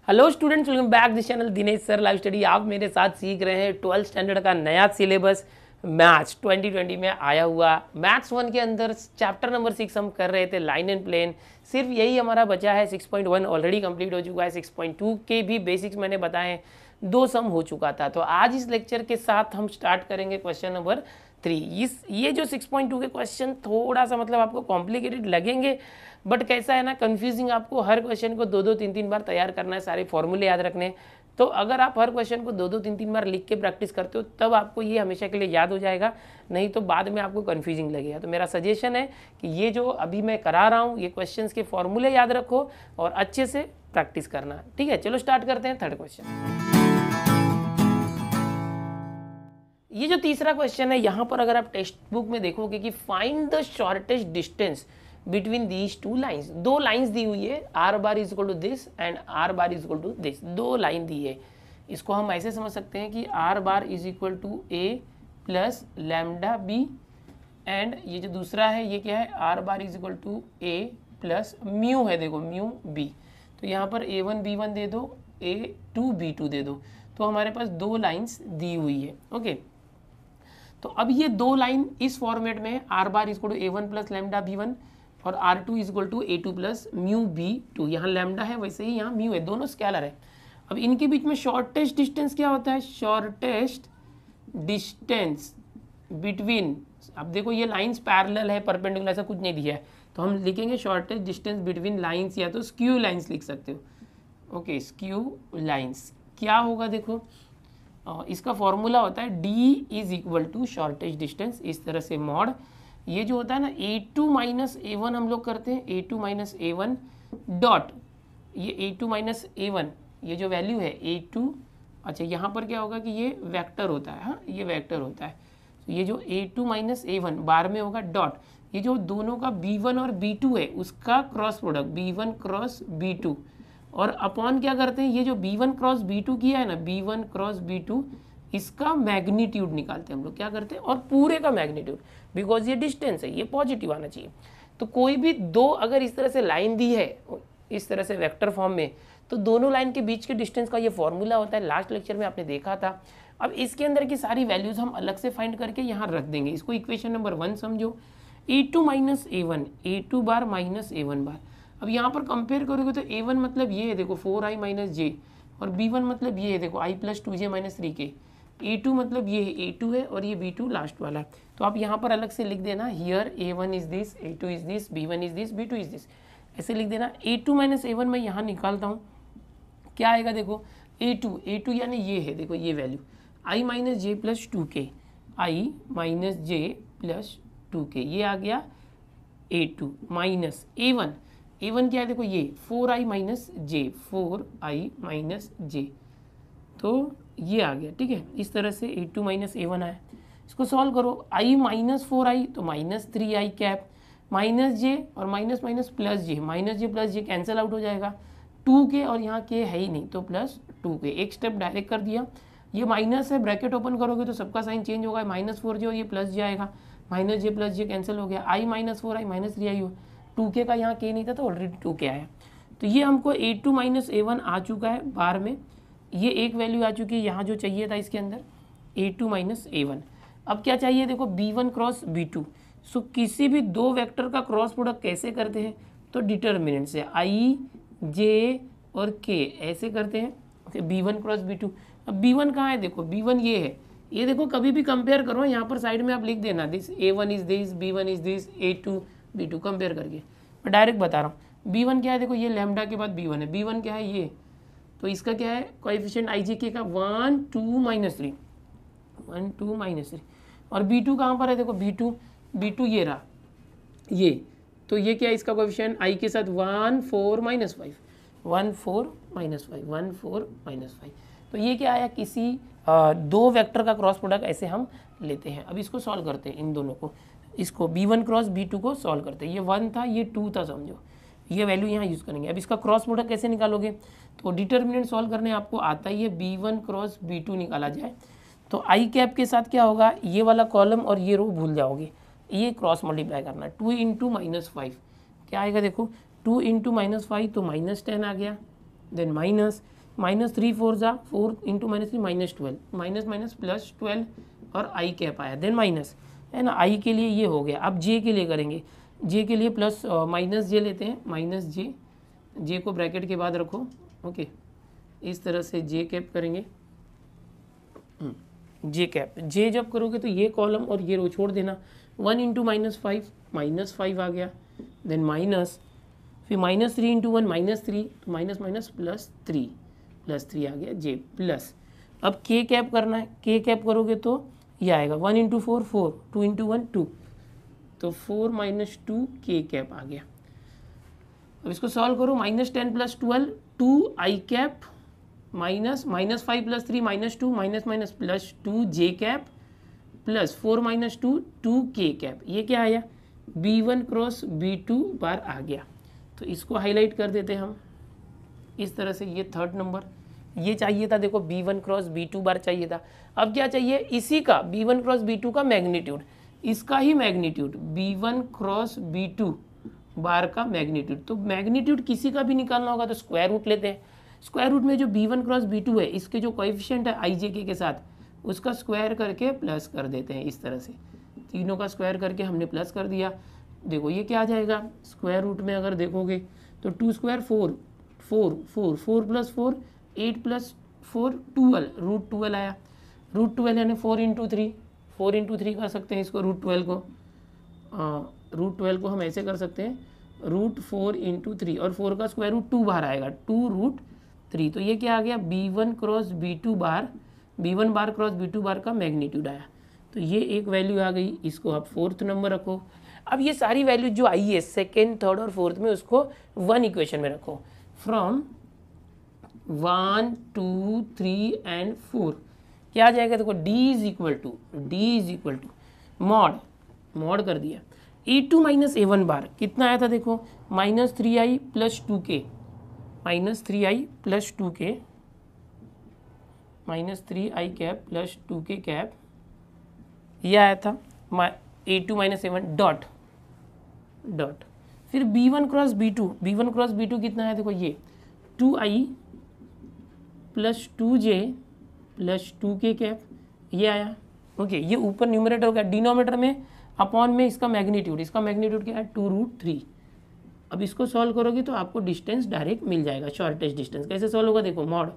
Hello students, welcome back this channel Dinesh sir live study. आप मेरे साथ सीख रहे हैं 12th स्टैंडर्ड का नया सिलेबस मैथ्स 2020 में आया हुआ। मैथ्स 1 के अंदर चैप्टर नंबर 6 हम कर रहे थे लाइन एंड प्लेन। सिर्फ यही हमारा बचा है। 6.1 ऑलरेडी कंप्लीट हो चुका है। 6.2 के भी बेसिक्स मैंने बताए, 2 सम हो चुका था। तो आज इस लेक्चर के साथ हम स्टार्ट करेंगे क्वेश्चन नंबर 3। ये जो 6.2 के क्वेश्चन थोड़ा सा मतलब आपको कॉम्प्लिकेटेड लगेंगे, बट कैसा है ना, कंफ्यूजिंग। आपको हर क्वेश्चन को 2-2 3-3 बार तैयार करना है, सारे फॉर्मूले याद रखने हैं। तो अगर आप हर क्वेश्चन को 2-2 3-3 बार लिख के प्रैक्टिस करते हो तब आपको ये हमेशा के लिए याद हो जाएगा, नहीं तो बाद में आपको कंफ्यूजिंग लगेगा। तो मेरा सजेशन है कि ये जो अभी मैं करा रहा हूँ, ये क्वेश्चंस के फॉर्मूले याद रखो और अच्छे से प्रैक्टिस करना। ठीक है, चलो स्टार्ट करते हैं थर्ड क्वेश्चन। ये जो तीसरा क्वेश्चन है, यहाँ पर अगर आप टेक्स्ट बुक में देखोगे कि find the shortest distance between these two lines. 2 lines दी हुई है, are bar is equal to this and r bar is equal to this. 2 line दी है। इसको हम ऐसे समझ सकते हैं कि r bar is equal to a plus lambda b, and ये जो दूसरा है ये क्या है, are bar is equal to a plus mu है, देखो म्यू बी। तो यहाँ पर a1 b1 दे दो, a2 b2 दे दो। तो हमारे पास 2 लाइन्स दी हुई है। ओके, तो अब ये 2 लाइन इस फॉर्मेट में है, are bar is equal to a1 plus lambda b1 और R2 is equal to A2 plus mu B2। यहाँ लैम्डा है वैसे ही यहाँ म्यू है, दोनों स्केलर है। अब इनके बीच में शॉर्टेस्ट डिस्टेंस क्या होता है, शॉर्टेस्ट डिस्टेंस बिटवीन। अब देखो ये लाइंस पैरेलल है, परपेंडिकुलर ऐसा कुछ नहीं दिया है, तो हम लिखेंगे शॉर्टेस्ट डिस्टेंस बिटवीन लाइंस, या तो स्क्यू लाइंस लिख सकते हो। ओके, स्क्यू लाइंस क्या होगा, देखो इसका फॉर्मूला होता है D is equal to shortest distance, इस तरह से मॉड ये जो होता है ना a2 माइनस a1 हम लोग करते हैं, a2 माइनस a1 डॉट ये a2 माइनस a1, ये जो वैल्यू है a2। अच्छा, यहाँ पर क्या होगा कि ये वेक्टर होता है, हाँ ये वेक्टर होता है। तो ये जो a2 माइनस a1 बार में होगा डॉट, ये जो दोनों का b1 और b2 है उसका cross product b1 cross b2, और अपॉन क्या करते हैं, ये जो b1 क्रॉस b2 किया है ना, b1 क्रॉस b2, इसका मैग्नीट्यूड निकालते हैं हम लोग। क्या करते हैं, और पूरे का मैग्नीट्यूड, बिकॉज ये डिस्टेंस है, ये पॉजिटिव आना चाहिए। तो कोई भी 2 अगर इस तरह से लाइन दी है, इस तरह से वेक्टर फॉर्म में, तो दोनों लाइन के बीच के डिस्टेंस का ये फॉर्मूला होता है। लास्ट लेक्चर में आपने देखा था। अब इसके अंदर की सारी वैल्यूज हम अलग से फाइंड करके यहाँ रख देंगे। इसको इक्वेशन नंबर 1 समझो, a2 माइनस a1, a2 बार माइनस a1 बार। अब यहाँ पर कंपेयर करोगे तो a1 मतलब ये है, देखो 4i माइनस जे, और b1 मतलब ये है, देखो i plus 2j minus 3k। a2 मतलब ये है, a2 है, और ये b2 लास्ट वाला। तो आप यहाँ पर अलग से लिख देना, here a1 is this, a2 is this, b1 is this, b2 is this, ऐसे लिख देना। a2 माइनस a1 मैं यहाँ निकालता हूँ, क्या आएगा, देखो a2 यानी ये है, देखो ये value i minus J plus 2k, i minus J plus 2k, ये आ गया a2 माइनस a1 क्या है, देखो ये 4i माइनस जे, 4i माइनस जे, तो ये आ गया। ठीक है, इस तरह से a2 माइनस a1 आया। इसको सॉल्व करो, i माइनस 4i तो माइनस 3i कैप, माइनस जे और माइनस माइनस प्लस जे, माइनस जे प्लस जे कैंसिल आउट हो जाएगा, 2k और यहाँ k है ही नहीं तो प्लस 2k। एक स्टेप डायरेक्ट कर दिया, ये माइनस है, ब्रैकेट ओपन करोगे तो सबका साइन चेंज होगा, माइनस 4j और ये प्लस जे आएगा, माइनस जे प्लस जे कैंसिल हो गया, i minus 4i minus 3i हो, 2k का यहाँ k नहीं था तो ऑलरेडी 2k आया। तो ये हमको a2 माइनस a1 आ चुका है बार में, ये एक वैल्यू आ चुकी है। यहाँ जो चाहिए था इसके अंदर a2 माइनस a1। अब क्या चाहिए, देखो b1 क्रॉस b2। सो किसी भी 2 वेक्टर का क्रॉस प्रोडक्ट कैसे करते हैं, तो डिटर्मिनेंट से i j और k ऐसे करते हैं। Okay, b1 cross b2। अब b1 कहाँ है, देखो b1 ये है, ये देखो कभी भी कंपेयर करो, यहाँ पर साइड में आप लिख देना this a1 is this, b1 is this, a2 b2 compare करके। मैं डायरेक्ट बता रहा हूँ, b1 क्या है, देखो ये लैम्डा के बाद b1 है, b1 क्या है ये, तो इसका क्या है कोएफिशिएंट i j k का 1 2 माइनस 3, 1 2 माइनस 3, और b2 कहाँ पर है, देखो b2 ये रहा ये, तो ये क्या है इसका कोएफिशिएंट i के साथ 1 4 माइनस 5, 1 4 माइनस 5, 1 4 माइनस 5। तो ये क्या आया, किसी 2 वेक्टर का क्रॉस प्रोडक्ट ऐसे हम लेते हैं। अब इसको सॉल्व करते हैं, इन दोनों को, इसको b1 क्रॉस b2 को सॉल्व करते हैं। ये 1 था, ये 2 था, समझो ये वैल्यू यहाँ यूज़ करेंगे। अब इसका क्रॉस प्रोडक्ट कैसे निकालोगे, तो डिटर्मिनेंट सॉल्व करने आपको आता ही है, b1 क्रॉस b2 निकाला जाए तो i कैप के साथ क्या होगा, ये वाला कॉलम और ये रो भूल जाओगे, ये क्रॉस मल्टीप्लाई करना है। 2 इंटू माइनस 5 क्या आएगा, देखो 2 इंटू माइनस 5 तो माइनस 10 आ गया, देन माइनस, माइनस 3 4 जा 4 into minus 3 minus 12, minus minus plus 12 और आई कैप आया, देन माइनस, है ना। आई के लिए ये हो गया। अब जे के लिए करेंगे, जे के लिए प्लस माइनस जे लेते हैं, माइनस जे, जे को ब्रैकेट के बाद रखो, ओके, इस तरह से जे कैप करेंगे, जे कैप, जे जब करोगे तो ये कॉलम और ये रो छोड़ देना। 1 इंटू -5 -5 आ गया, देन माइनस, फिर -3 इंटू 1 -3, तो माइनस माइनस +3 आ गया जे प्लस। अब के कैप करना है, के कैप करोगे तो ये आएगा 1 इंटू 4 4, 2 इंटू 1 2, तो 4 - 2 के कैप आ गया। अब इसको सॉल्व करो, -10 + 12 2 आई कैप माइनस -5 + 3 -2 माइनस माइनस +2 जे कैप प्लस 4 - 2 2 के कैप। ये क्या आया, B1 क्रॉस B2 बार आ गया। तो इसको हाईलाइट कर देते हैं हम इस तरह से। ये थर्ड नंबर, ये चाहिए था, देखो B1 क्रॉस B2 बार चाहिए था। अब क्या चाहिए, इसी का B1 क्रॉस B2 का मैग्नीट्यूड, इसका ही मैग्नीट्यूड B1 क्रॉस B2 बार का मैग्नीट्यूड। तो मैग्नीट्यूड किसी का भी निकालना होगा तो स्क्वायर रूट लेते हैं। स्क्वायर रूट में जो B1 क्रॉस B2 है, इसके जो कोएफिशिएंट है IJK के साथ, उसका स्क्वायर करके प्लस कर देते हैं इस तरह से। तीनों का स्क्वायर करके हमने प्लस कर दिया। देखो ये क्या आ जाएगा, स्क्वायर रूट में अगर देखोगे तो 2 स्क्वायर 4 4 4 4 + 4 8 + 4 12, √12 आया। √12 यानी 4 इंटू 3, 4 इंटू 3 कर सकते हैं इसको, √12 को, √12 को हम ऐसे कर सकते हैं, √4 इंटू 3, और 4 का स्क्वायर रूट 2 बाहर आएगा, 2√3। तो ये क्या आ गया, B1 क्रॉस B2 बार, B1 बार क्रॉस B2 बार का मैग्नीट्यूड आया। तो ये एक वैल्यू आ गई, इसको आप 4th नंबर रखो। अब ये सारी वैल्यू जो आई है 2nd, 3rd और 4th में, उसको 1 इक्वेशन में रखो। फ्रॉम 1 2 3 एंड 4 क्या आ जाएगा, देखो D is equal to mod कर दिया, A2 - A1 बार कितना आया था, देखो -3i + 2k, -3i + 2k, -3i cap + 2k cap, ये आया था A2 - A1 डॉट, फिर B1 क्रॉस B2 कितना है, देखो ये 2i + 2j + 2k कैप, ये आया, ओके। ये ऊपर न्यूमरेटर हो गया, डिनोमिनेटर में अपॉन में इसका मैग्नीट्यूड क्या है 2√3। अब इसको सॉल्व करोगे तो आपको डिस्टेंस डायरेक्ट मिल जाएगा, शॉर्टेस्ट डिस्टेंस। कैसे सॉल्व होगा, देखो मॉड,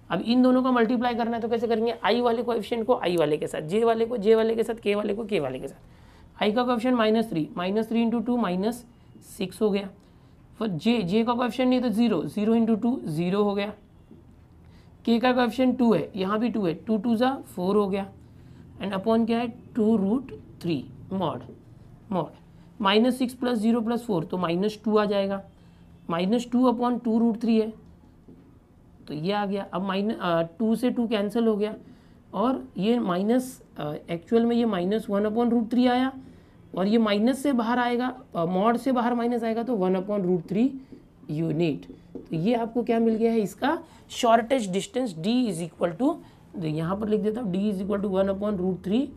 अब इन दोनों का मल्टीप्लाई करना है तो कैसे करेंगे, आई वाले कोएफिशिएंट को आई वाले के साथ, जे वाले को जे वाले के साथ, के वाले को के वाले के साथ। आई का कोएफिशिएंट -3 इंटू 2 -6 हो गया। फिर जे का कोएफिशिएंट नहीं तो 0 इंटू 2 0 हो गया। के का कोएफिशिएंट 2 है, यहाँ भी 2 है, 2 2 जा 4 हो गया, एंड अपॉन क्या है 2√3 मॉड -6 + 0 + 4 तो -2 आ जाएगा, -2 अपॉन 2√3 है, तो ये आ गया। अब -2 से 2 कैंसिल हो गया, और ये माइनस एक्चुअल में ये -1/√3 आया, और ये माइनस से बाहर आएगा, मॉड से बाहर माइनस आएगा तो 1/√3 यूनिट। तो ये आपको क्या मिल गया है, इसका shortest distance D is equal to, यहाँ पर लिख देता हूँ, D is equal to 1/√3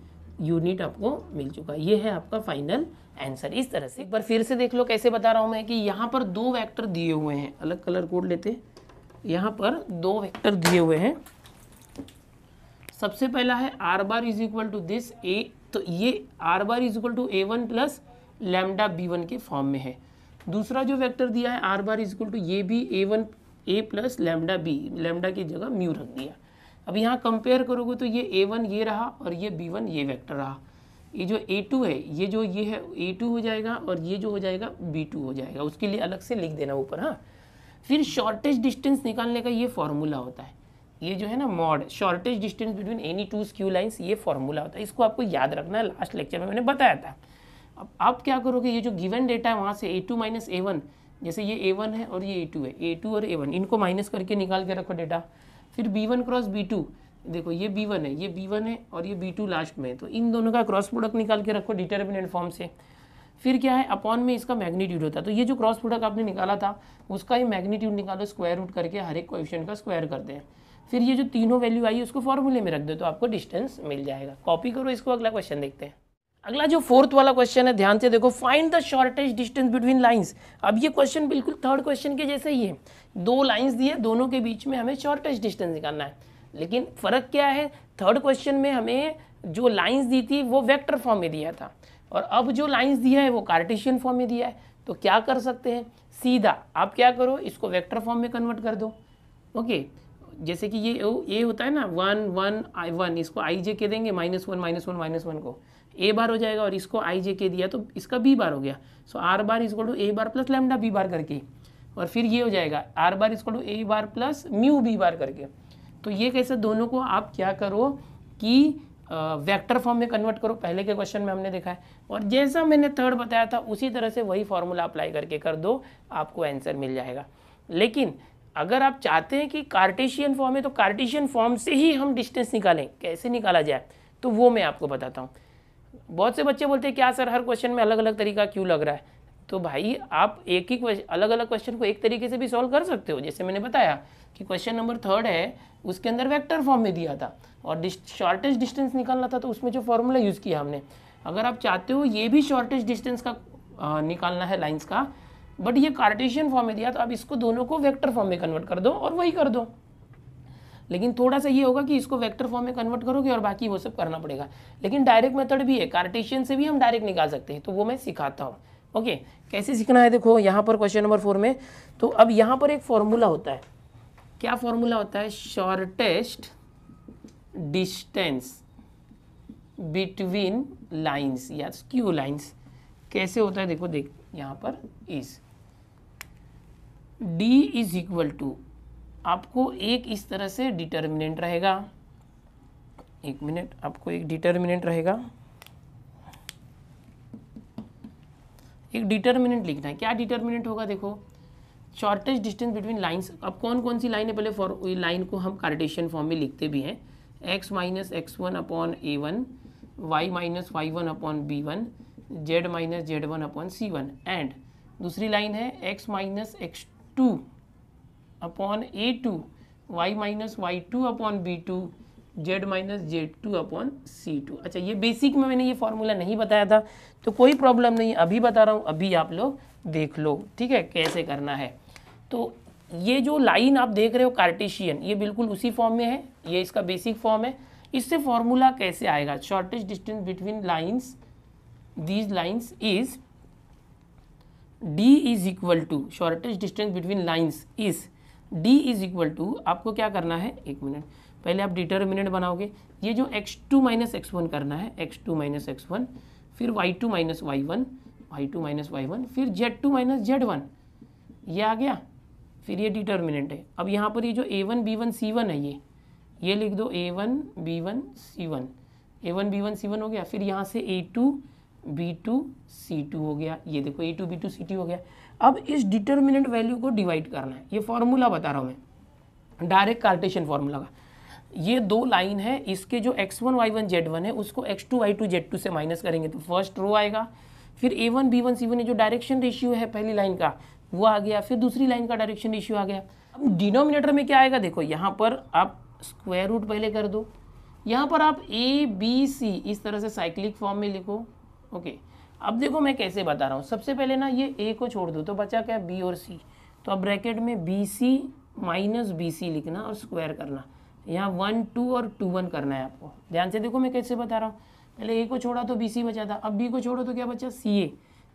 unit आपको मिल चुका है। ये है आपका फाइनल आंसर। इस तरह से एक बार फिर से देख लो कैसे बता रहा हूँ मैं, कि यहाँ पर 2 वेक्टर दिए हुए हैं, अलग कलर कोड लेते, यहाँ पर 2 वेक्टर दिए हुए हैं। सबसे पहला है r bar is equal to this a, तो ये r bar is equal to a1 + λ_b1 के फॉर्म में है। दूसरा जो वेक्टर दिया है r bar is equal to, ये भी a1 a + λ_b, लैम्डा की जगह म्यू रख दिया। अब यहाँ कंपेयर करोगे तो ये a1 ये रहा, और ये b1 ये वेक्टर रहा। ये जो a2 है, ये है a2 हो जाएगा, और ये जो हो जाएगा b2 हो जाएगा। उसके लिए अलग से लिख देना ऊपर, हाँ। फिर शॉर्टेस्ट डिस्टेंस निकालने का ये फॉर्मूला होता है, ये जो है ना mod, shortest distance between any 2 skew lines, ये फॉर्मूला होता है। इसको आपको याद रखना है, लास्ट लेक्चर में मैंने बताया था। अब आप क्या करोगे, ये जो गिवन डेटा है वहाँ से A2 - A1, जैसे ये A1 है और ये A2 है, A2 और A1 इनको माइनस करके निकाल के रखो डेटा। फिर B1 क्रॉस B2, देखो ये B1 है, ये B1 है, और ये B2 लास्ट में है, तो इन दोनों का क्रॉस प्रोडक्ट निकाल के रखो डिटरमिनेंट फॉर्म से। फिर क्या है, अपॉन में इसका मैग्नीट्यूड होता है, तो ये जो क्रॉस प्रोडक्ट आपने निकाला था उसका ही मैग्नीट्यूड निकालो, स्क्वायर रूट करके हर एक कोएफिशिएंट का स्क्वायर करते हैं। फिर ये जो तीनों वैल्यू आई उसको फॉर्मूले में रख दो, तो आपको डिस्टेंस मिल जाएगा। कॉपी करो इसको, अगला क्वेश्चन देखते हैं। अगला जो फोर्थ वाला क्वेश्चन है, ध्यान से देखो, find the shortest distance between lines. अब ये क्वेश्चन बिल्कुल थर्ड क्वेश्चन के जैसे ही है, दो लाइंस दिए, दोनों के बीच में हमें शॉर्टेस्ट डिस्टेंस निकालना है। लेकिन फर्क क्या है, थर्ड क्वेश्चन में हमें जो लाइंस दी थी वो वेक्टर फॉर्म में दिया था, और अब जो लाइंस दिया है वो कार्टेशियन फॉर्म में दिया है। तो क्या कर सकते हैं, सीधा आप क्या करो, इसको वेक्टर फॉर्म में कन्वर्ट कर दो। ओके, जैसे कि ये होता है ना 1 1 1, इसको आई जे के देंगे, -1 -1 -1 को ए बार हो जाएगा, और इसको आई जे के दिया तो इसका बी बार हो गया। So r bar is equal to a bar plus lambda b bar करके, और फिर ये हो जाएगा r bar is equal to a bar plus mu b bar करके। तो ये कैसे, दोनों को आप क्या करो कि वेक्टर फॉर्म में कन्वर्ट करो, पहले के क्वेश्चन में हमने देखा है, और जैसा मैंने थर्ड बताया था उसी तरह से वही फॉर्मूला अप्लाई करके कर दो, आपको आंसर मिल जाएगा। लेकिन अगर आप चाहते हैं कि कार्टेशियन फॉर्म है तो कार्टेशियन फॉर्म से ही हम डिस्टेंस निकालें, कैसे निकाला जाए तो वो मैं आपको बताता हूँ। बहुत से बच्चे बोलते हैं क्या सर हर क्वेश्चन में अलग अलग तरीका क्यों लग रहा है, तो भाई आप एक ही अलग अलग क्वेश्चन को एक तरीके से भी सॉल्व कर सकते हो। जैसे मैंने बताया कि क्वेश्चन नंबर 3 है, उसके अंदर वेक्टर फॉर्म में दिया था और शॉर्टेस्ट डिस्टेंस निकालना था, तो उसमें जो फॉर्मूला यूज़ किया हमने। अगर आप चाहते हो ये भी शॉर्टेस्ट डिस्टेंस का निकालना है लाइंस का, बट ये कार्टेशियन फॉर्म में दिया, तो आप इसको दोनों को वेक्टर फॉर्म में कन्वर्ट कर दो और वही कर दो। लेकिन थोड़ा सा ये होगा कि इसको वेक्टर फॉर्म में कन्वर्ट करोगे और बाकी वो सब करना पड़ेगा। लेकिन डायरेक्ट मेथड भी है, कार्टेशियन से भी हम डायरेक्ट निकाल सकते हैं, तो वो मैं सिखाता हूँ। ओके, कैसे सीखना है, देखो यहाँ पर क्वेश्चन नंबर 4 में, तो अब यहाँ पर एक फॉर्मूला होता है। क्या फॉर्मूला होता है, शॉर्टेस्ट डिस्टेंस बिटवीन लाइंस या स्क्यू लाइंस। कैसे होता है, देखो देख यहाँ पर is d is equal to, आपको एक इस तरह से डिटर्मिनेंट रहेगा, एक मिनट, आपको एक डिटर्मिनेंट रहेगा, एक डिटर्मिनेंट लिखना है। क्या डिटर्मिनेंट होगा, देखो शॉर्टेस्ट डिस्टेंस बिटवीन लाइंस। अब कौन कौन सी लाइन है, पहले फॉर लाइन को हम कार्टेशियन फॉर्म में लिखते भी हैं, x minus x1 upon a1, y minus y1 upon b1, z minus z1 upon c1, and दूसरी लाइन है x minus x2 upon a2, y minus y2 upon b2, z minus z2 upon c2। अच्छा, ये basic में मैंने ये formula नहीं बताया था, तो कोई प्रॉब्लम नहीं, अभी बता रहा हूँ, अभी आप लोग देख लो, ठीक है, कैसे करना है। तो ये जो लाइन आप देख रहे हो कार्टेशियन, ये बिल्कुल उसी फॉर्म में है, ये इसका बेसिक फॉर्म है। इससे फॉर्मूला कैसे आएगा, shortest distance between lines, these lines is d is equal to, shortest distance between lines is d is equal to, आपको क्या करना है, एक मिनट, पहले आप डिटर्मिनेंट बनाओगे, ये जो x2 माइनस x1 करना है, x2 माइनस x1, फिर y2 minus y1, y2 minus y1, फिर z2 माइनस z1, ये आ गया, फिर ये डिटर्मिनेंट है। अब यहाँ पर ये जो a1 b1 c1 है, ये लिख दो, a1 b1 c1, a1 b1 c1 हो गया, फिर यहाँ से a2 b2 c2 हो गया, ये देखो a2 b2 c2 हो गया। अब इस डिटर्मिनेंट वैल्यू को डिवाइड करना है, ये फॉर्मूला बता रहा हूँ मैं, डायरेक्ट कार्टेशियन फॉर्मूला का। ये दो लाइन है, इसके जो x1 y1 z1 है उसको x2 y2 z2 से माइनस करेंगे तो फर्स्ट रो आएगा, फिर a1 b1 c1 ये जो डायरेक्शन रेशियो है पहली लाइन का वो आ गया, फिर दूसरी लाइन का डायरेक्शन रेशियो आ गया। अब डिनोमिनेटर में क्या आएगा, देखो यहाँ पर आप स्क्वायर रूट पहले कर दो, यहाँ पर आप a b c इस तरह से साइक्लिक फॉर्म में लिखो। ओके, अब देखो मैं कैसे बता रहा हूँ, सबसे पहले ना ये a को छोड़ दो तो बचा क्या, b और c, तो अब ब्रैकेट में bc माइनस bc लिखना और स्क्वायर करना, यहाँ 1 2 और 2 1 करना है आपको। ध्यान से देखो मैं कैसे बता रहा हूँ, पहले a को छोड़ा तो bc बचा था, अब b को छोड़ो तो क्या बचा, ca,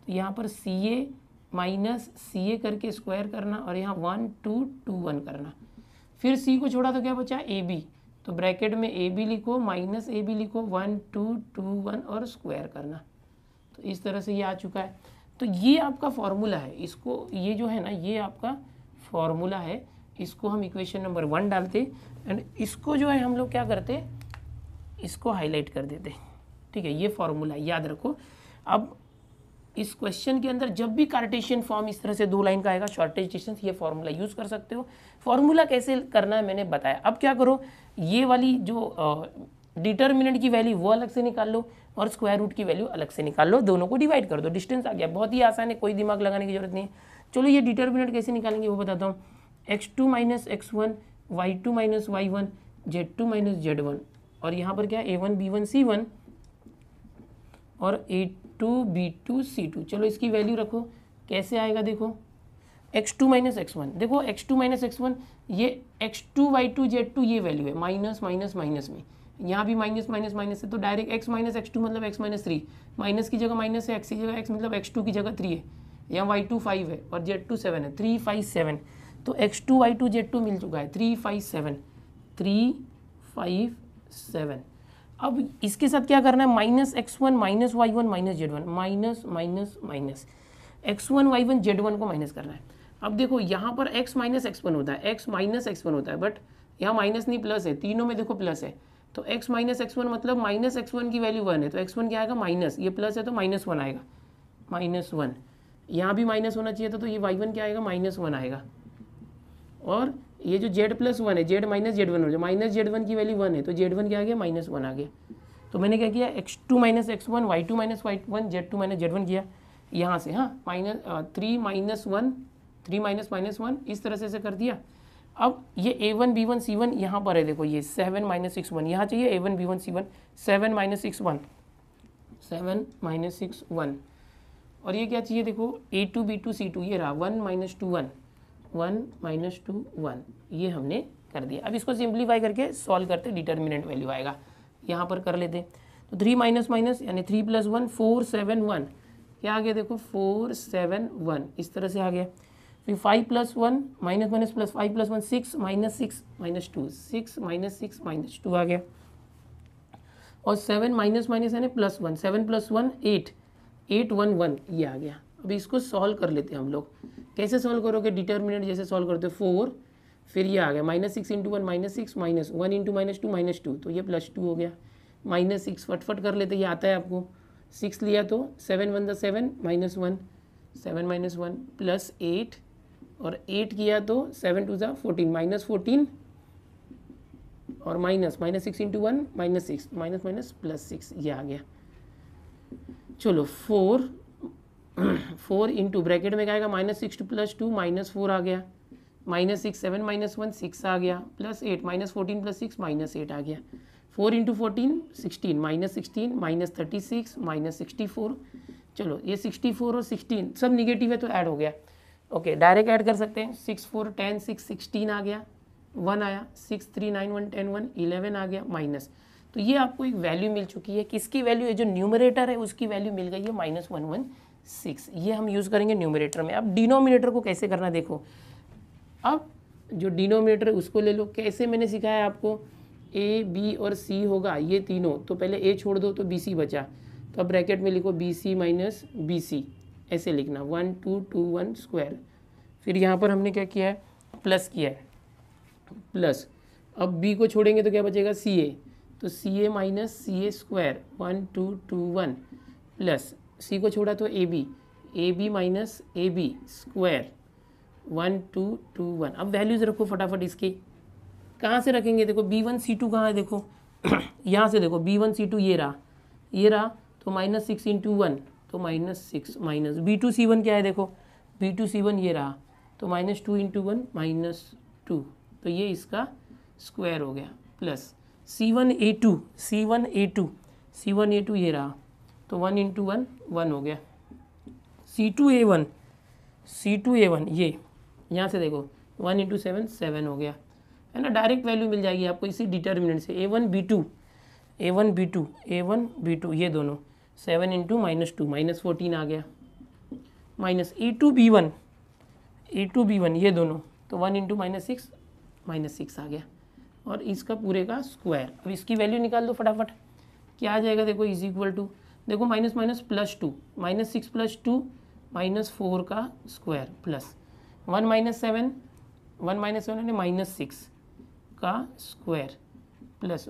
तो यहाँ पर ca माइनस ca करके स्क्वायर करना और यहाँ 1 2 2 1 करना, फिर c को छोड़ा तो क्या बचा, ab, तो ब्रैकेट में ab लिखो माइनस ab लिखो, 1 2 2 1 और स्क्वायर करना। तो इस तरह से ये आ चुका है। तो ये आपका फॉर्मूला है, इसको ये जो है ना ये आपका फॉर्मूला है, इसको हम इक्वेशन नंबर 1 डालते एंड इसको जो है हम लोग क्या करते, इसको हाईलाइट कर देते, ठीक है, ये फॉर्मूला याद रखो। अब इस क्वेश्चन के अंदर जब भी कार्टेशियन फॉर्म इस तरह से दो लाइन का आएगा, शॉर्टेस्ट डिस्टेंस, ये फॉर्मूला यूज़ कर सकते हो। फॉर्मूला कैसे करना है मैंने बताया। अब क्या करो, ये वाली जो डिटर्मिनेंट की वैल्यू वो अलग से निकाल लो और स्क्वायर रूट की वैल्यू अलग से निकाल लो, दोनों को डिवाइड कर दो, डिस्टेंस आ गया। बहुत ही आसान है, कोई दिमाग लगाने की जरूरत नहीं है। चलो ये डिटर्मिनेंट कैसे निकालेंगे वो बताता हूँ। x2 minus x1, y2 minus y1, z2 minus z1, और यहाँ पर क्या a1 b1 c1 और A2 B2 C2। चलो इसकी वैल्यू रखो, कैसे आएगा देखो, x2 माइनस x1, देखो x2 माइनस x1 ये x2 y2 z2 ये वैल्यू है, माइनस माइनस माइनस में, यहाँ भी माइनस माइनस माइनस है, तो डायरेक्ट x माइनस x2 मतलब x माइनस 3, माइनस की जगह माइनस है, x की जगह x मतलब x2 की जगह 3 है, यहाँ y2 5 है और z2 7 है, 3 5 7, तो x2 y2 z2 मिल चुका है 3 5 7 3 5 7। अब इसके साथ क्या करना है, minus x1 minus y1 minus z1, minus minus minus x1 y1 z1 को माइनस करना है। अब देखो यहाँ पर x माइनस x1 होता है, x माइनस x1 होता है, बट यहाँ माइनस नहीं प्लस है, तीनों में देखो प्लस है, तो x माइनस x1 मतलब माइनस x1 की वैल्यू 1 है, तो x1 क्या आएगा माइनस, ये प्लस है तो माइनस 1 आएगा, माइनस 1, यहाँ भी माइनस होना चाहिए था, तो ये y1 क्या आएगा माइनस 1 आएगा, और ये जो z प्लस 1 है, z माइनस z1 हो जाए, माइनस z1 की वैल्यू 1 है, तो z1 क्या आ गया माइनस 1 आ गया। तो मैंने क्या किया, x2 minus x1 y2 minus y1 z2 minus z1 किया यहाँ से, हाँ माइनस 3 माइनस 1 3 माइनस माइनस 1 इस तरह से कर दिया। अब ये a1 b1 c1 यहाँ पर है, देखो ये 7 माइनस 6 1, यहाँ चाहिए a1 b1 c1, 7 minus 6 1, 7 minus 6 1, और ये क्या चाहिए देखो a2 b2 c2, ये रहा 1 माइनस 2 1, 1 माइनस 2 1, ये हमने कर दिया। अब इसको सिंप्लीफाई करके सॉल्व करते, डिटर्मिनेंट वैल्यू आएगा, यहाँ पर कर लेते, तो 3 माइनस माइनस यानी 3 प्लस 1 4 7 1, क्या आ गया देखो 4 7 1, इस तरह से आ गया। फिर 5 plus 1 minus minus plus 5 plus 1 6 minus 6 minus 2, 6 minus 6 minus 2 आ गया, और 7 माइनस माइनस यानी प्लस 1, 7 प्लस 1 8 8 1 1, ये आ गया। अब इसको सॉल्व कर लेते हैं हम लोग, कैसे सॉल्व करोगे, डिटर्मिनेंट जैसे सॉल्व करते हो 4, फिर ये आ गया minus 6 into 1 minus 6 minus 1 into minus 2 minus 2, तो ये प्लस 2 हो गया, माइनस 6 फटफट कर लेते, ये आता है आपको, 6 लिया तो 7 1 द 7 माइनस 1, 7 माइनस 1 प्लस 8, और 8 किया तो 7 2 ज़ा 14 माइनस 14, और minus minus 6 into 1 minus 6 minus minus plus 6, ये आ गया। चलो 4 इंटू ब्रैकेट में क्या आएगा माइनस 6 प्लस 2 माइनस 4 आ गया, माइनस 6 7 माइनस 1 6 आ गया, प्लस 8 माइनस 14 प्लस 6 माइनस 8 आ गया, 4 इंटू 14 16 माइनस 16 माइनस 36 माइनस 64। चलो ये 64 और 16 सब निगेटिव है तो ऐड हो गया, ओके डायरेक्ट ऐड कर सकते हैं, 6 4 10 6 16 आ गया, 1 आया, 6 3 9 1 10 1 11 आ गया, माइनस, तो ये आपको एक वैल्यू मिल चुकी है, किसकी वैल्यू है, जो न्यूमरेटर है उसकी वैल्यू मिल गई है माइनस 116, ये हम यूज़ करेंगे न्यूमरेटर में। अब डिनोमिनेटर को कैसे करना देखो, अब जो डिनोमिनेटर है उसको ले लो, कैसे मैंने सिखाया आपको, ए बी और सी होगा ये तीनों, तो पहले ए छोड़ दो तो बी सी बचा, तो अब ब्रैकेट में लिखो B C minus B C, ऐसे लिखना 1 2 2 1 स्क्वायर, फिर यहाँ पर हमने क्या किया है प्लस किया है, प्लस, अब बी को छोड़ेंगे तो क्या बचेगा सी ए, तो C A minus C A square 1 2 2 1, plus C को छोड़ा तो A B minus A B square 1 2 2 1। अब वैल्यूज रखो फटाफट इसकी, कहाँ से रखेंगे देखो b1 c2 कहाँ है देखो यहाँ से देखो b1 c2 ये रहा, तो माइनस 6 इंटू 1 तो माइनस 6, माइनस b2 c1 क्या है देखो b2 c1 ये रहा, तो माइनस 2 इंटू 1 माइनस 2, तो ये इसका स्क्वायर हो गया, प्लस c1 a2 ये रहा, तो 1 इंटू 1 1 हो गया, c2 a1 ये यहाँ से देखो 1 इंटू 7 7 हो गया, है ना, डायरेक्ट वैल्यू मिल जाएगी आपको इसी डिटर्मिनेंट से, a1 b2 ये दोनों 7 इंटू माइनस 2 माइनस 14 आ गया, माइनस a2 b1 ये दोनों, तो 1 इंटू माइनस 6 आ गया, और इसका पूरे का स्क्वायर। अब इसकी वैल्यू निकाल दो फटाफट, क्या आ जाएगा देखो इज इक्वल टू, देखो minus minus plus 2, minus 6 plus 2 minus 4 का स्क्वायर, प्लस 1 माइनस 7 यानी माइनस 6 का square, plus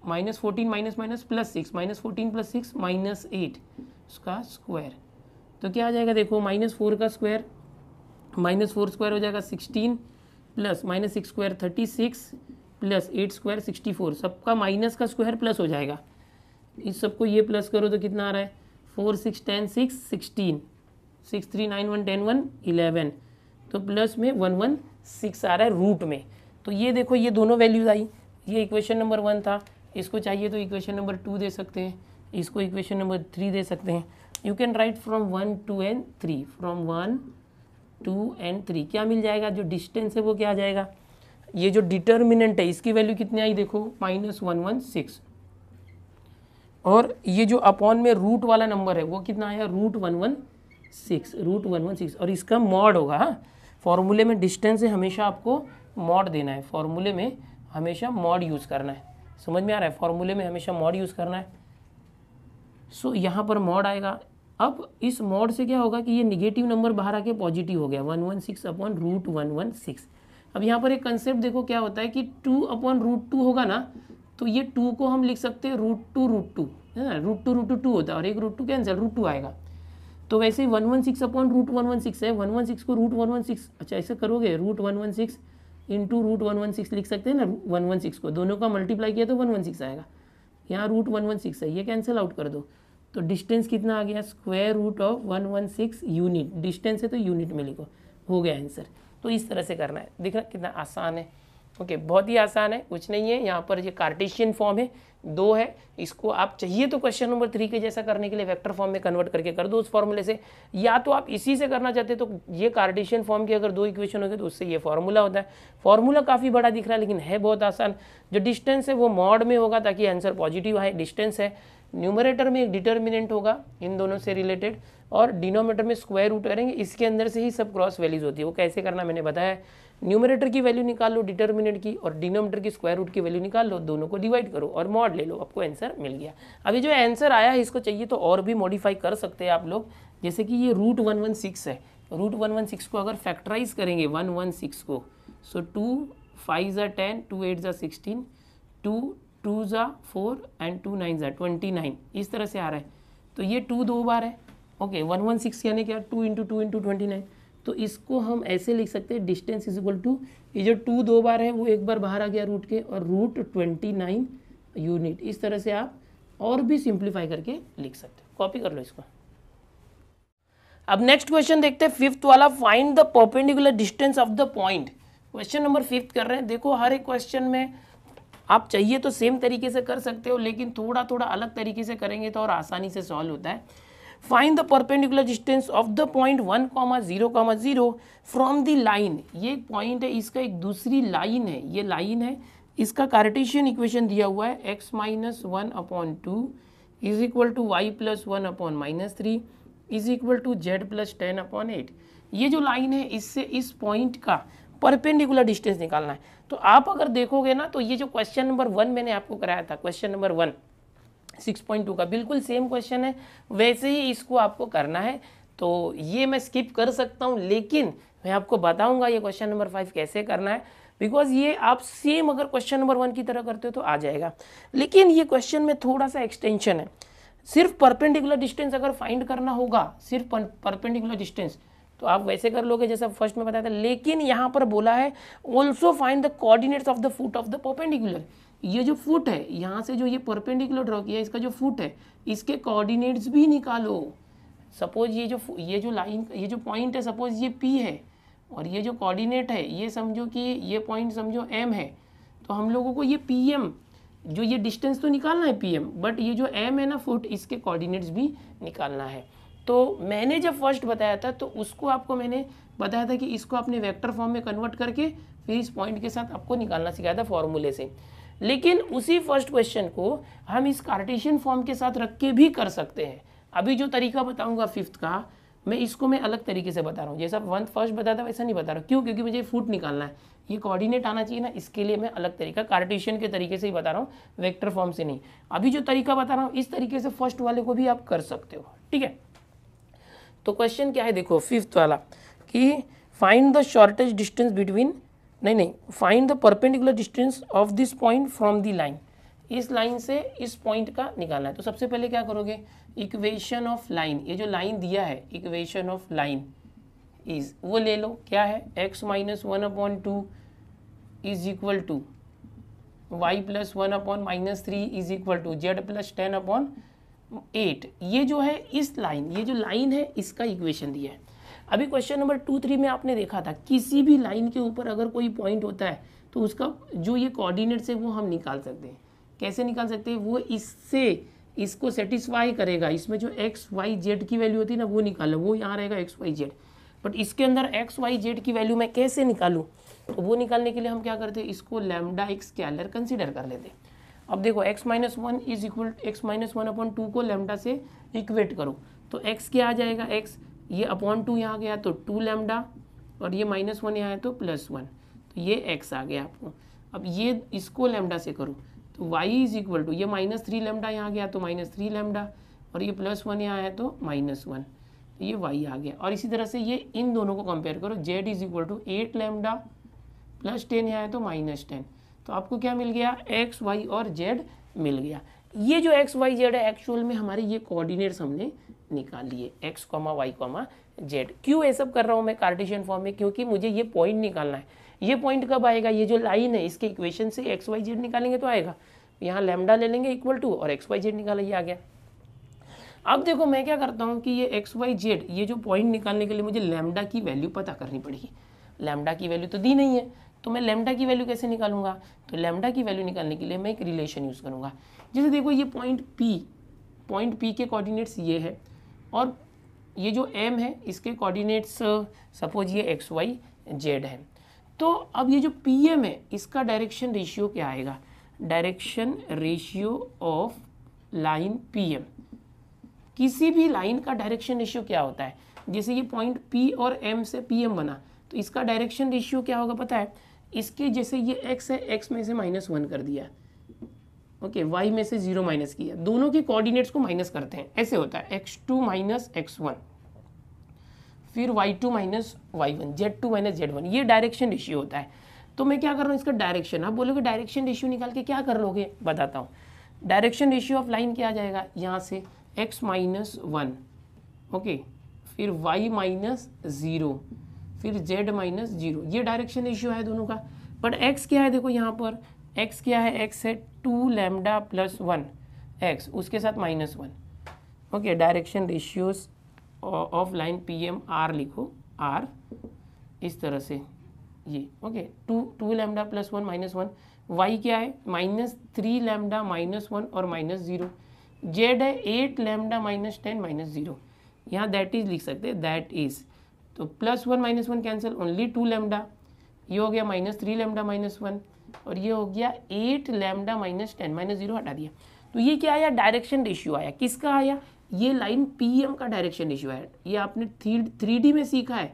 minus 14 minus minus plus 6 minus 14 plus 6 minus 8 उसका स्क्वायर, तो क्या आ जाएगा देखो माइनस 4 का स्क्वायर, माइनस 4 स्क्वायर हो जाएगा 16, plus minus 6 square 36, plus 8 square 64, सबका माइनस का स्क्वायर प्लस हो जाएगा, इस सबको ये प्लस करो तो कितना आ रहा है 4 6 10 6 16, 6 3 9 1 10 1 11, तो प्लस में 1 1 6 आ रहा है रूट में। तो ये देखो ये दोनों वैल्यूज आई, ये इक्वेशन नंबर 1 था, इसको चाहिए तो इक्वेशन नंबर 2 दे सकते हैं, इसको इक्वेशन नंबर 3 दे सकते हैं। You can write from 1 2 and 3, from 1 2 and 3 क्या मिल जाएगा, जो डिस्टेंस है वो क्या आ जाएगा, ये जो डिटर्मिनेंट है इसकी वैल्यू कितनी आई देखो -116, और ये जो अपॉन में रूट वाला नंबर है वो कितना आया √116, और इसका मॉड होगा। हाँ, फॉर्मूले में डिस्टेंस है हमेशा आपको मॉड देना है, फॉर्मूले में हमेशा मॉड यूज़ करना है, समझ में आ रहा है, फॉर्मूले में हमेशा मॉड यूज़ करना है। सो यहाँ पर मॉड आएगा। अब इस मॉड से क्या होगा कि ये निगेटिव नंबर बाहर आके पॉजिटिव हो गया, 116/√116। अब यहाँ पर एक कंसेप्ट देखो क्या होता है कि 2/√2 होगा ना, तो ये 2 को हम लिख सकते हैं √2 है ना, √2 होता है और एक √2 कैंसिल, √2 आएगा। तो वैसे ही 116/√116 है, 116 को √116, अच्छा ऐसे करोगे √116 इंटू √116 लिख सकते हैं ना, 116 को दोनों का मल्टीप्लाई किया तो 116 आएगा, यहाँ √116 है, ये कैंसिल आउट कर दो, तो डिस्टेंस कितना आ गया, √116 यूनिट, डिस्टेंस है तो यूनिट में लिखो, हो गया आंसर। तो इस तरह से करना है, देखना कितना आसान है। ओके, बहुत ही आसान है, कुछ नहीं है। यहाँ पर ये कार्टेशियन फॉर्म है, 2 है, इसको आप चाहिए तो क्वेश्चन नंबर 3 के जैसा करने के लिए वेक्टर फॉर्म में कन्वर्ट करके कर दो उस फॉर्मूले से, या तो आप इसी से करना चाहते तो ये कार्टेशियन फॉर्म की अगर 2 इक्वेशन हो गए तो उससे ये फॉर्मूला होता है। फॉर्मूला काफ़ी बड़ा दिख रहा है लेकिन है बहुत आसान। जो डिस्टेंस है वो मॉड में होगा ताकि आंसर पॉजिटिव आए, डिस्टेंस है। न्यूमरेटर में एक डिटर्मिनेंट होगा इन दोनों से रिलेटेड, और डिनोमिनेटर में स्क्वायर रूट करेंगे, इसके अंदर से ही सब क्रॉस वैल्यूज होती है। वो कैसे करना मैंने बताया, न्यूमरेटर की वैल्यू निकाल लो डिटर्मिनेंट की, और डिनोमिनेटर की स्क्वायर रूट की वैल्यू निकाल लो, दोनों को डिवाइड करो और मॉड ले लो, आपको आंसर मिल गया। अभी जो आंसर आया है इसको चाहिए तो और भी मॉडिफाई कर सकते हैं आप लोग, जैसे कि ये √116 है, √116 को अगर फैक्टराइज करेंगे 116 को, सो 2 5 ज़ा 10, 2 8 ज़ा 16, 2 2 ज़ा 4 एंड 2 9 ज़ा 29, इस तरह से आ रहा है। तो ये 2 2 बार है, ओके 116 यानी क्या 2 × 2 × 29, तो इसको हम ऐसे लिख सकते हैं डिस्टेंस इज इक्वल टू, ये जो 2 2 बार है वो एक बार बाहर आ गया रूट के, और √29 यूनिट। इस तरह से आप और भी सिंप्लीफाई करके लिख सकते हो, कॉपी कर लो इसको। अब नेक्स्ट क्वेश्चन देखते हैं, 5th वाला, find the perpendicular distance of the point. Question number 5 कर रहे हैं। देखो हर एक क्वेश्चन में आप चाहिए तो सेम तरीके से कर सकते हो, लेकिन थोड़ा थोड़ा अलग तरीके से करेंगे तो और आसानी से सॉल्व होता है। Find the perpendicular distance of the point 1, 0, 0 from the line. ये एक पॉइंट है, इसका एक दूसरी लाइन है, ये लाइन है, इसका कार्टेशियन इक्वेशन दिया हुआ है x - 1/2 is equal to y + 1/-3 is equal to z + 10/8। ये जो लाइन है इससे इस पॉइंट का परपेंडिकुलर डिस्टेंस निकालना है। तो आप अगर देखोगे ना तो ये जो क्वेश्चन नंबर 1 मैंने आपको कराया था, क्वेश्चन नंबर 1 6.2 का बिल्कुल सेम क्वेश्चन है, वैसे ही इसको आपको करना है। तो ये मैं स्किप कर सकता हूँ, लेकिन मैं आपको बताऊंगा ये क्वेश्चन नंबर 5 कैसे करना है, बिकॉज ये आप सेम अगर क्वेश्चन नंबर 1 की तरह करते हो तो आ जाएगा। लेकिन ये क्वेश्चन में थोड़ा सा एक्सटेंशन है, सिर्फ परपेंडिकुलर डिस्टेंस अगर फाइंड करना होगा, सिर्फ परपेंडिकुलर डिस्टेंस, तो आप वैसे कर लोगे जैसा फर्स्ट में बताया था। लेकिन यहाँ पर बोला है also find the coordinates of the foot of the perpendicular. ये जो फुट है यहाँ से जो ये परपेंडिकुलर ड्रॉ किया, इसका जो फुट है इसके कोऑर्डिनेट्स भी निकालो। सपोज ये जो लाइन, ये जो पॉइंट है, सपोज ये P है, और ये जो कोऑर्डिनेट है ये समझो कि ये पॉइंट समझो M है, तो हम लोगों को ये PM जो ये डिस्टेंस तो निकालना है PM, बट ये जो M है ना फुट, इसके कोऑर्डिनेट्स भी निकालना है। तो मैंने जब फर्स्ट बताया था तो उसको आपको मैंने बताया था कि इसको अपने वेक्टर फॉर्म में कन्वर्ट करके फिर इस पॉइंट के साथ आपको निकालना सिखाया था फॉर्मूले से। लेकिन उसी फर्स्ट क्वेश्चन को हम इस कार्टेशियन फॉर्म के साथ रख के भी कर सकते हैं। अभी जो तरीका बताऊंगा 5th का, मैं इसको मैं अलग तरीके से बता रहा हूँ, जैसा 1 फर्स्ट बताया था वैसा नहीं बता रहा। क्यों? क्योंकि मुझे फुट निकालना है, ये कोऑर्डिनेट आना चाहिए ना, इसके लिए मैं अलग तरीका कार्टेशियन के तरीके से ही बता रहा हूँ, वेक्टर फॉर्म से नहीं। अभी जो तरीका बता रहा हूँ इस तरीके से फर्स्ट वाले को भी आप कर सकते हो, ठीक है। तो क्वेश्चन क्या है देखो 5th वाला, कि find the shortest distance between, नहीं, find the perpendicular distance of this point from the line. इस लाइन से इस पॉइंट का निकालना है। तो सबसे पहले क्या करोगे, इक्वेशन ऑफ लाइन, ये जो लाइन दिया है इक्वेशन ऑफ लाइन इज, वो ले लो, क्या है x - 1/2 is equal to y + 1/-3 is equal to z + 10/8। ये जो है इस लाइन, ये जो लाइन है इसका इक्वेशन दिया है। अभी क्वेश्चन नंबर 2, 3 में आपने देखा था किसी भी लाइन के ऊपर अगर कोई पॉइंट होता है तो उसका जो ये कोऑर्डिनेट्स है वो हम निकाल सकते हैं। कैसे निकाल सकते हैं? वो इससे इसको सेटिस्फाई करेगा, इसमें जो एक्स वाई जेड की वैल्यू होती है ना वो निकालो, वो यहाँ रहेगा एक्स वाई जेड। बट इसके अंदर एक्स वाई जेड की वैल्यू मैं कैसे निकालूँ, तो वो निकालने के लिए हम क्या करते हैं, इसको लैम्डा एक स्केलर कंसीडर कर लेते हैं। अब देखो x-1 इज इक्वल x-1/2 को लैम्डा से इक्वेट करो, तो x क्या आ जाएगा, x ये अपॉन 2 यहाँ गया तो 2 लैम्डा, और ये -1 यहाँ है तो +1, तो ये x आ गया आपको। अब ये इसको लैम्डा से करो तो y इज इक्वल टू, ये -3 लैम्डा यहाँ गया तो -3 लैम्डा, और ये +1 यहाँ है तो -1, तो ये y आ गया। और इसी तरह से ये इन दोनों को कंपेयर करो, z is equal to 8 lambda +10 यहाँ है तो -10, तो आपको क्या मिल गया, x y और z मिल गया। ये जो x y z है एक्चुअल में हमारे ये कोऑर्डिनेट्स हमने निकाल लिए, x, y, z। क्यों ये सब कर रहा हूँ मैं कार्टेशियन फॉर्म में, क्योंकि मुझे ये पॉइंट निकालना है। ये पॉइंट कब आएगा, ये जो लाइन है इसके इक्वेशन से x y z निकालेंगे तो आएगा। यहाँ लैम्डा ले लेंगे इक्वल टू और x y z निकाला, ये आ गया। अब देखो मैं क्या करता हूँ कि ये x y z ये जो पॉइंट निकालने के लिए मुझे लैम्डा की वैल्यू पता करनी पड़ेगी। लैम्डा की वैल्यू तो दी नहीं है, तो मैं लैम्डा की वैल्यू कैसे निकालूंगा, तो लैम्डा की वैल्यू निकालने के लिए मैं एक रिलेशन यूज़ करूँगा। जैसे देखो ये पॉइंट P के कोऑर्डिनेट्स ये है, और ये जो M है इसके कोऑर्डिनेट्स सपोज ये x y z है। तो अब ये जो PM है इसका डायरेक्शन रेशियो क्या आएगा, direction ratio of line PM। किसी भी लाइन का डायरेक्शन रेशियो क्या होता है, जैसे ये पॉइंट P और M से PM बना तो इसका डायरेक्शन रेशियो क्या होगा पता है, इसके जैसे ये x है, x में से -1 कर दिया, ओके, y में से 0 माइनस किया, दोनों के कोऑर्डिनेट्स को माइनस करते हैं, ऐसे होता है x2 माइनस x1, फिर y2 minus y1, z2 minus z1, ये डायरेक्शन रेशियो होता है। तो मैं क्या कर रहा हूँ, इसका डायरेक्शन, आप बोलोगे डायरेक्शन रेशियो निकाल के क्या कर लोगे, बताता हूँ। डायरेक्शन रेशियो ऑफ लाइन क्या आ जाएगा, यहाँ से x -1, ओके, फिर y -0, फिर z -0, ये डायरेक्शन रेशियो है दोनों का। बट x क्या है, देखो यहाँ पर x क्या है, x है 2 लैम्डा +1 x, उसके साथ -1, okay. Direction ratios of line PM R लिखो, R इस तरह से ये, ओके, 2 लैम्डा +1 -1, y क्या है -3 लैम्डा -1 और -0, z है 8 लैम्डा -10 -0, यहाँ दैट इज लिख सकते हैं, दैट इज, तो +1 -1 कैंसिल, ओनली 2 लैम्डा, ये हो गया -3 लैम्डा -1, और ये हो गया 8 लैम्डा -10 -0 हटा दिया। तो ये क्या आया, डायरेक्शन रेशियो आया, किसका आया, ये लाइन PM का डायरेक्शन रेशियो है। ये आपने 3D में सीखा है,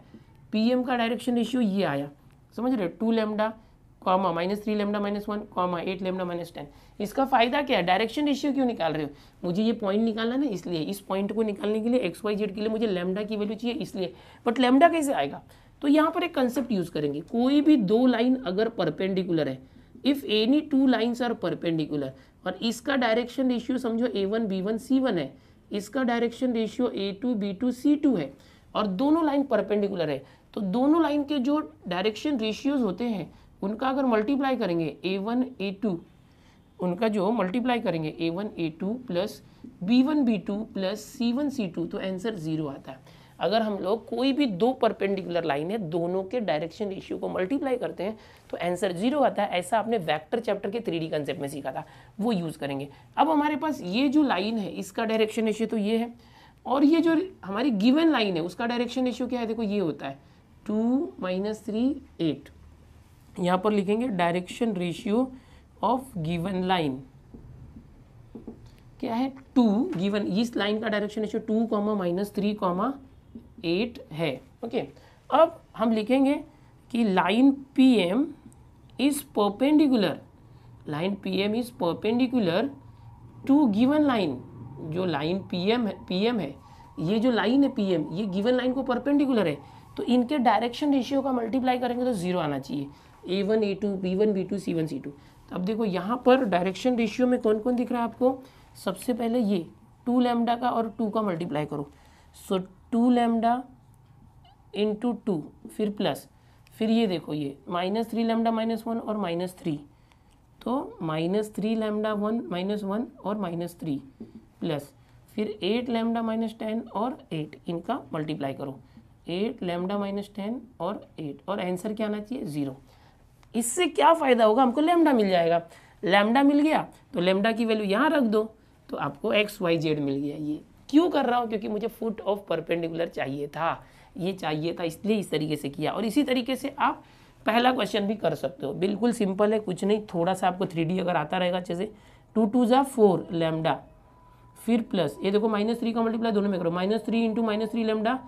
PM का डायरेक्शन रेशियो ये आया, समझ रहे, 2 lambda comma -3 lambda -1 comma 8 lambda -10। इसका फायदा क्या है, डायरेक्शन रेशियो क्यों निकाल रहे हो, मुझे ये पॉइंट निकालना ना, इसलिए इस पॉइंट को निकालने के लिए x y z के लिए मुझे लैम्डा की वैल्यू चाहिए, इसलिए। बट लैम्डा कैसे आएगा, तो यहाँ पर एक कंसेप्ट यूज करेंगे, कोई भी दो लाइन अगर परपेंडिकुलर है, if any 2 lines are perpendicular, और इसका डायरेक्शन रेशियो समझो A1 B1 C1 है, इसका direction ratio A2 B2 C2 है, और दोनों लाइन परपेंडिकुलर है, तो दोनों लाइन के जो डायरेक्शन रेशियोज होते हैं उनका अगर मल्टीप्लाई करेंगे A1 A2, उनका जो मल्टीप्लाई करेंगे A1 A2 plus B1 B2 plus C1 C2, तो आंसर 0 आता है। अगर हम लोग कोई भी दो परपेंडिकुलर लाइन है दोनों के डायरेक्शन रेशियो को मल्टीप्लाई करते हैं तो आंसर 0 आता है। ऐसा आपने वेक्टर चैप्टर के 3D कंसेप्ट में सीखा था, वो यूज़ करेंगे। अब हमारे पास ये जो लाइन है इसका डायरेक्शन रेशियो तो ये है, और ये जो हमारी गिवन लाइन है उसका डायरेक्शन रेशियो क्या है, देखो ये होता है 2 - 3 8। यहाँ पर लिखेंगे direction ratio of given line क्या है 2, गिवन इस लाइन का डायरेक्शन रेशियो 2, -3, 8 है, ओके। अब हम लिखेंगे कि line PM is perpendicular, line PM is perpendicular to given line, जो लाइन PM है, ये जो लाइन है PM ये गिवन लाइन को परपेंडिकुलर है, तो इनके डायरेक्शन रेशियो का मल्टीप्लाई करेंगे तो 0 आना चाहिए, A1 A2 B1 B2 C1 C2। तो अब देखो यहाँ पर डायरेक्शन रेशियो में कौन कौन दिख रहा है आपको, सबसे पहले ये 2 लैम्डा का और 2 का मल्टीप्लाई करो, सो 2 लैम्डा इंटू 2, फिर प्लस, फिर ये देखो ये -3 लैम्डा -1 और -3, तो -3 लैम्डा 1 और -3 प्लस, फिर 8 लैम्डा -10 और 8, इनका मल्टीप्लाई करो, 8 लैम्डा -10 और 8, और आंसर क्या आना चाहिए 0। इससे क्या फ़ायदा होगा, हमको लैम्डा मिल जाएगा, लैम्डा मिल गया तो लैम्डा की वैल्यू यहाँ रख दो, तो आपको एक्स वाई जेड मिल गया। ये क्यों कर रहा हूँ, क्योंकि मुझे फुट ऑफ परपेंडिकुलर चाहिए था, ये चाहिए था, इसलिए इस तरीके से किया। और इसी तरीके से आप पहला क्वेश्चन भी कर सकते हो, बिल्कुल सिंपल है, कुछ नहीं, थोड़ा सा आपको 3D अगर आता रहेगा अच्छे से। 2 2 जा 4 लैम्डा, फिर प्लस ये देखो -3 का मल्टीप्लाई दोनों में करो, -3 इंटू -3 लैम्डा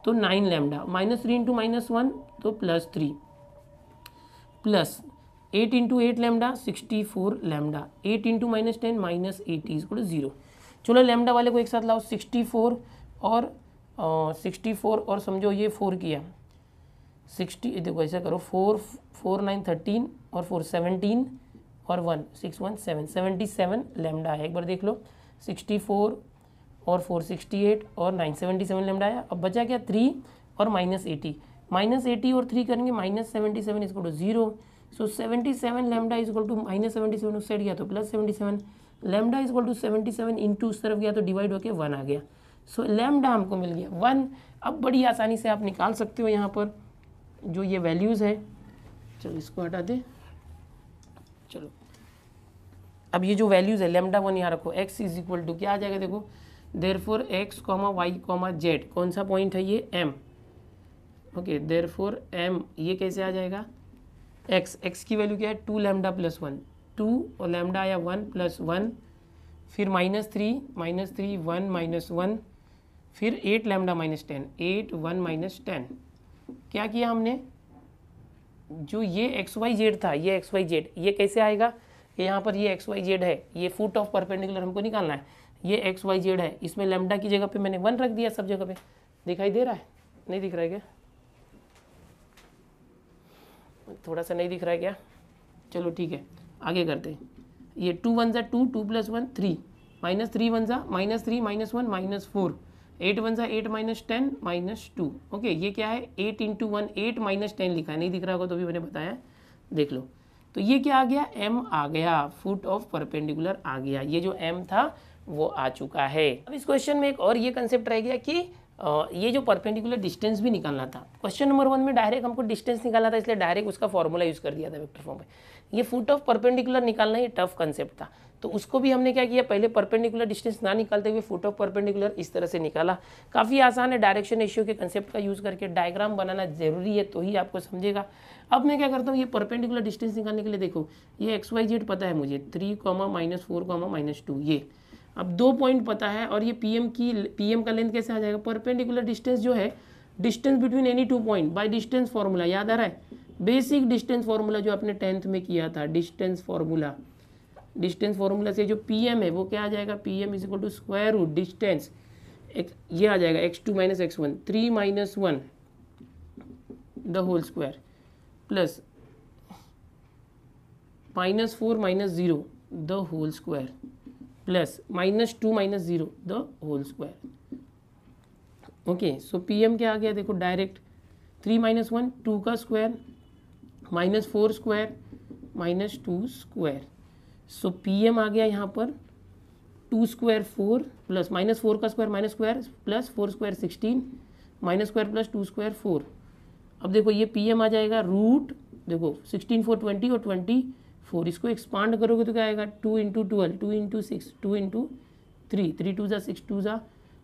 तो 9 लैम्डा, -3 इंटू -1 तो +3, plus 8 into 8 lambda 64 lambda, 8 into -10 -80 equal 0। चलो लैम्डा वाले को एक साथ लाओ, 64 और समझो ये 4 किया 60, देखो ऐसा करो 4 4 9 13 और 4 17 और 1 6 1 7 77 लैम्डा है। एक बार देख लो, 64 और 4 68 और 9 77 लैम्डा आया। अब बचा क्या 3 और -80, -80 और 3 करेंगे -77 equal to 0। So 77 lambda equal to -77 उस साइड गया तो +77 लैम्डा इक्वल टू 77 इंटू उस तरफ गया तो डिवाइड होकर 1 आ गया। सो लैम्डा हमको मिल गया 1। अब बड़ी आसानी से आप निकाल सकते हो यहाँ पर जो ये वैल्यूज़ है। चलो इसको हटा दे। चलो अब ये जो वैल्यूज़ है लैम्डा 1 यहाँ रखो, x इज इक्वल टू क्या आ जाएगा, देखो देयरफॉर x, y, z, कौन सा पॉइंट है ये m, ओके, देयरफॉर m ये कैसे आ जाएगा, x की वैल्यू क्या है 2 लैम्डा प्लस 1, 2 और लैम्डा आया 1 प्लस 1, फिर -3 1 -1, फिर 8 लैम्डा -10, 8 1 -10। क्या किया हमने, जो ये एक्स वाई जेड था, ये एक्स वाई जेड ये कैसे आएगा, यहाँ पर ये एक्स वाई जेड है, ये फुट ऑफ परपेंडिकुलर हमको निकालना है, ये एक्स वाई जेड है, इसमें लैम्डा की जगह पे मैंने 1 रख दिया सब जगह पे। दिखाई दे रहा है, नहीं दिख रहा है क्या, थोड़ा सा नहीं दिख रहा है क्या, चलो ठीक है आगे करते हैं। ये 2 1 जा 2, 2 + 1 3, -3 1 जा -3 -1 -4, 8 1 जा 8 -10 -2, ओके। ये क्या है 8 इंटू 1 8 -10 लिखा है, नहीं दिख रहा होगा तो भी मैंने बताया, देख लो। तो ये क्या आ गया, m आ गया, फुट ऑफ परपेंडिकुलर आ गया, ये जो m था वो आ चुका है। अब इस क्वेश्चन में एक और ये कंसेप्ट रह गया कि ये जो परपेंडिकुलर डिस्टेंस भी निकालना था। क्वेश्चन नंबर 1 में डायरेक्ट हमको डिस्टेंस निकालना था, इसलिए डायरेक्ट उसका फॉर्मूला यूज़ कर दिया था वेक्टर फॉर्म पे। ये फुट ऑफ परपेंडिकुलर निकालना ये टफ कंसेप्ट था, तो उसको भी हमने क्या किया, पहले परपेंडिकुलर डिस्टेंस ना निकालते हुए फुट ऑफ परपेंडिकुलर इस तरह से निकाला। काफ़ी आसान है, डायरेक्शन रेशियो के कंसेप्ट का यूज़ करके डायग्राम बनाना जरूरी है तो ही आपको समझेगा। अब मैं क्या करता हूँ, ये परपेंडिकुलर डिस्टेंस निकालने के लिए देखो ये एक्स वाई जेड पता है मुझे 3, -4, -2 ये। अब 2 पॉइंट पता है और ये पीएम का लेंथ कैसे आ जाएगा, परपेंडिकुलर डिस्टेंस जो है distance between any 2 point by distance formula, याद आ रहा है बेसिक डिस्टेंस फार्मूला जो आपने 10th में किया था, डिस्टेंस फार्मूला से जो पीएम है वो क्या आ जाएगा, PM is equal to square root distance, ये आ जाएगा x2 - x1 3 - 1 the whole square plus -4 - 0 the whole square plus -2 - 0 the whole square, okay. So PM क्या आ गया, देखो डायरेक्ट 3 - 1 2 का स्क्वायर -4 स्क्वायर -2 स्क्वायर। सो पीएम आ गया यहाँ पर 2 स्क्वायर 4 प्लस -4 का square -square plus 4 square 16 -square plus 2 square 4। अब देखो ये पीएम आ जाएगा रूट, देखो 16 4 20 और 24, इसको एक्सपांड करोगे तो क्या आएगा 2 × 12 2 × 6 2 × 3 3 2 6 2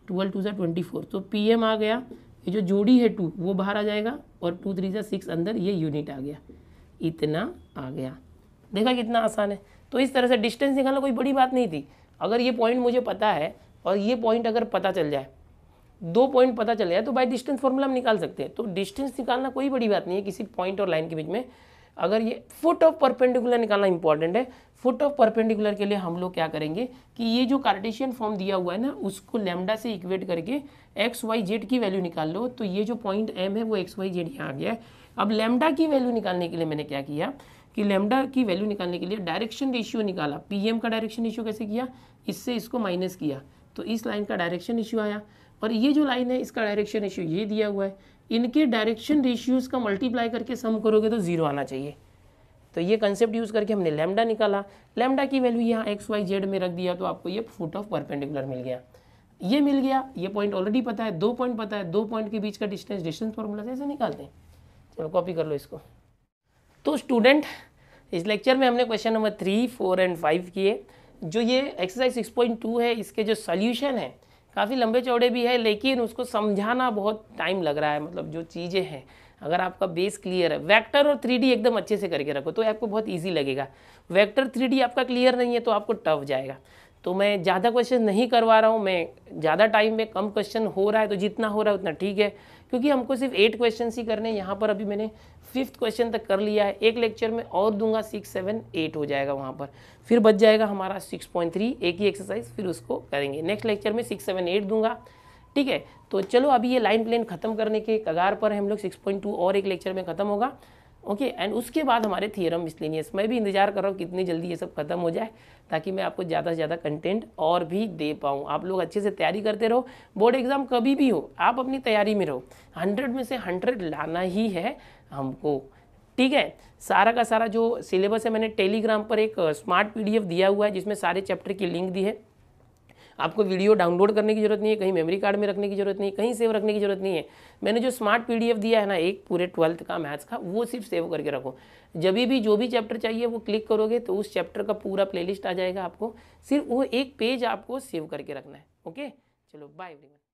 12 2 24। तो पीएम आ गया, ये जो जोड़ी है 2 वो बाहर आ जाएगा और 2 3 6 अंदर, ये यूनिट आ गया, इतना आ गया। देखा कितना आसान है। तो इस तरह से डिस्टेंस निकालना कोई बड़ी बात नहीं थी। अगर ये पॉइंट मुझे पता है और ये पॉइंट अगर पता चल जाए, 2 पॉइंट पता चल जाए तो बाय डिस्टेंस फॉर्मूला हम निकाल सकते हैं। तो डिस्टेंस निकालना कोई बड़ी बात नहीं है किसी पॉइंट और लाइन के बीच में। अगर ये फुट ऑफ परपेंडिकुलर निकालना इंपॉर्टेंट है। फुट ऑफ परपेंडिकुलर के लिए हम लोग क्या करेंगे कि ये जो कार्टेशियन फॉर्म दिया हुआ है ना, उसको लैम्डा से इक्वेट करके एक्स वाई जेड की वैल्यू निकाल लो। तो ये जो पॉइंट एम है वो एक्स वाई जेड यहाँ आ गया है। अब लैम्डा की वैल्यू निकालने के लिए मैंने क्या किया कि लैम्डा की वैल्यू निकालने के लिए डायरेक्शन रेशियो निकाला। पीएम का डायरेक्शन रेशियो कैसे किया, इससे इसको माइनस किया तो इस लाइन का डायरेक्शन रेशियो आया, और ये जो लाइन है इसका डायरेक्शन रेशियो ये दिया हुआ है। इनके डायरेक्शन रेशियोज का मल्टीप्लाई करके सम करोगे तो 0 आना चाहिए। तो ये कंसेप्ट यूज़ करके हमने लैम्डा निकाला। लैम्डा की वैल्यू यहाँ एक्स वाई जेड में रख दिया तो आपको ये फुट ऑफ परपेंडिकुलर मिल गया। ये मिल गया, ये पॉइंट ऑलरेडी पता है, 2 पॉइंट पता है, 2 पॉइंट के बीच का डिस्टेंस फॉर्मूला से ऐसे निकालते हैं। चलो कॉपी कर लो इसको। तो स्टूडेंट इस लेक्चर में हमने क्वेश्चन नंबर 3, 4 एंड 5 किए। जो ये एक्सरसाइज 6.2 है, इसके जो सॉल्यूशन है काफ़ी लंबे चौड़े भी है, लेकिन उसको समझाना बहुत टाइम लग रहा है। मतलब जो चीज़ें हैं, अगर आपका बेस क्लियर है, वेक्टर और 3D एकदम अच्छे से करके रखो तो आपको बहुत इजी लगेगा। वेक्टर 3D आपका क्लियर नहीं है तो आपको टफ जाएगा। तो मैं ज़्यादा क्वेश्चन नहीं करवा रहा हूँ, मैं ज़्यादा टाइम में कम क्वेश्चन हो रहा है तो जितना हो रहा है उतना ठीक है, क्योंकि हमको सिर्फ 8 क्वेश्चन ही करने हैं। यहाँ पर अभी मैंने 5th क्वेश्चन तक कर लिया है। एक लेक्चर में और दूंगा 6, 7, 8 हो जाएगा वहाँ पर, फिर बच जाएगा हमारा 6.3, एक ही एक्सरसाइज, फिर उसको करेंगे। नेक्स्ट लेक्चर में 6, 7, 8 दूंगा, ठीक है। तो चलो अभी ये लाइन प्लेन खत्म करने के कगार पर हम लोग 6.2 और एक लेक्चर में खत्म होगा, ओके। एंड उसके बाद हमारे थियरम मिसलेनियस। मैं भी इंतजार कर रहा हूँ कितनी जल्दी ये सब खत्म हो जाए, ताकि मैं आपको ज़्यादा से ज़्यादा कंटेंट और भी दे पाऊँ। आप लोग अच्छे से तैयारी करते रहो, बोर्ड एग्जाम कभी भी हो आप अपनी तैयारी में रहो, 100 में से 100 लाना ही है हमको, ठीक है। सारा का सारा जो सिलेबस है मैंने टेलीग्राम पर एक स्मार्ट PDF दिया हुआ है, जिसमें सारे चैप्टर की लिंक दी है। आपको वीडियो डाउनलोड करने की जरूरत नहीं है, कहीं मेमोरी कार्ड में रखने की जरूरत नहीं है, कहीं सेव रखने की जरूरत नहीं है। मैंने जो स्मार्ट PDF दिया है ना, एक पूरे 12th का मैथ्स का, वो सिर्फ सेव करके रखो। जब भी जो भी चैप्टर चाहिए वो क्लिक करोगे तो उस चैप्टर का पूरा प्लेलिस्ट आ जाएगा। आपको सिर्फ वो एक पेज आपको सेव करके रखना है, ओके। चलो बाय एवरीवन।